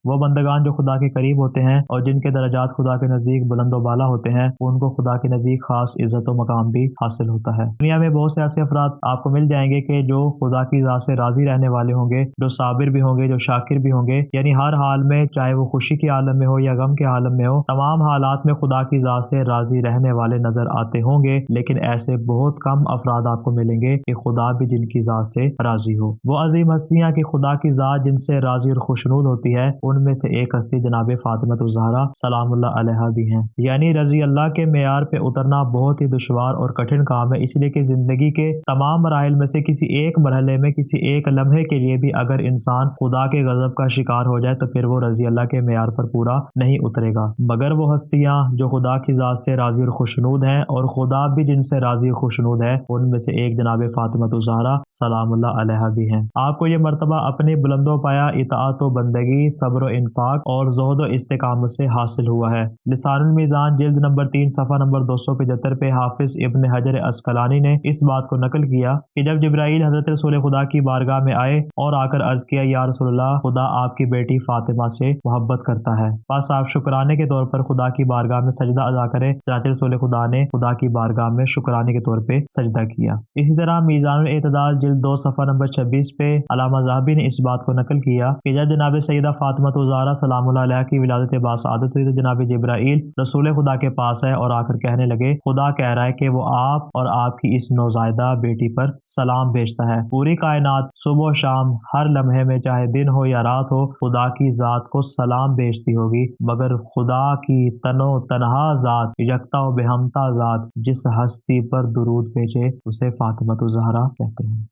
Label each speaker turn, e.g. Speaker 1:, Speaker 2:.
Speaker 1: وہ بندگان جو خدا کے قریب ہوتے ہیں اور جن کے درجات خدا کے نزدیک بلند و بالا ہوتے ہیں، ان کو خدا کے نزدیک خاص عزت و مقام بھی حاصل ہوتا ہے۔ دنیا میں بہت سے ایسے افراد آپ کو مل جائیں گے کہ جو خدا کی ذات سے راضی رہنے والے ہوں گے، جو صابر بھی ہوں گے، جو شاکر بھی ہوں گے، یعنی ہر حال میں، چاہے وہ خوشی کے عالم میں ہو یا غم کے عالم میں ہو، تمام حالات میں خدا کی ذات سے راضی رہنے والے نظر آتے ہوں گے۔ لیکن ایسے بہت کم افراد آپ کو ملیں گے کہ خدا بھی جن کی ذات سے راضی ہو۔ وہ عظیم ہستیاں کہ خدا کی ذات جن سے راضی اور خوشنود ہوتی ہے، ان میں سے ایک ہستی جناب فاطمہ الزہرا سلام اللہ علیہا بھی ہیں۔ یعنی رضی اللہ کے معیار پہ اترنا بہت ہی دشوار اور کٹھن کام ہے، اس لیے کہ زندگی کے تمام مراحل میں سے کسی ایک مرحلے میں، کسی ایک لمحے کے لیے بھی اگر انسان خدا کے غضب کا شکار ہو جائے تو پھر وہ رضی اللہ کے معیار پر پورا نہیں اترے گا۔ مگر وہ ہستیاں جو خدا کی ذات سے راضی اور خوشنود ہیں اور خدا بھی جن سے راضی اور خوشنود ہے، ان میں سے ایک جناب فاطمہ الزہرا سلام اللہ علیہا بھی ہیں۔ آپ کو یہ مرتبہ اپنی بلند و پایا اطاعت و بندگی، صبر و انفاق اور زہد و استقامت سے حاصل ہوا ہے۔ لسان المیزان جلد نمبر 3 صفحہ نمبر 275 پہ حافظ ابن حجر عسقلانی نے اس بات کو نقل کیا کہ جب جبرائیل حضرت رسول خدا کی بارگاہ میں آئے اور آ کر عرض کیا، یا رسول اللہ، خدا آپ کی بیٹی فاطمہ سے محبت کرتا ہے، بس آپ شکرانے کے طور پر خدا کی بارگاہ میں سجدہ ادا کریں۔ چنانچہ رسول خدا نے خدا کی بارگاہ میں شکرانے کے طور پہ سجدہ کیا۔ اسی طرح میزان الاعتدال جلد 2 صفحہ نمبر 26 پہ علامہ ذہبی نے اس بات کو نقل کیا کہ جب جناب سیدہ فاطمہ الزہرا سلام اللہ علیہا کی ولادت باسعادت ہوئی تو جناب جبرائیل رسول خدا کے پاس آئے اور آ کر کہنے لگے، خدا کہہ رہا ہے کہ وہ آپ اور آپ کی اس نوزائیدہ بیٹی پر سلام بھیجتا ہے۔ پوری کائنات صبح و شام ہر لمحے میں، چاہے دن ہو یا رات ہو، خدا کی ذات کو سلام بھیجتی ہوگی، مگر خدا کی تنو تنہا ذات، یکتا و بہمتا ذات جس ہستی پر درود بھیجے اسے فاطمہ الزہرا کہتے ہیں۔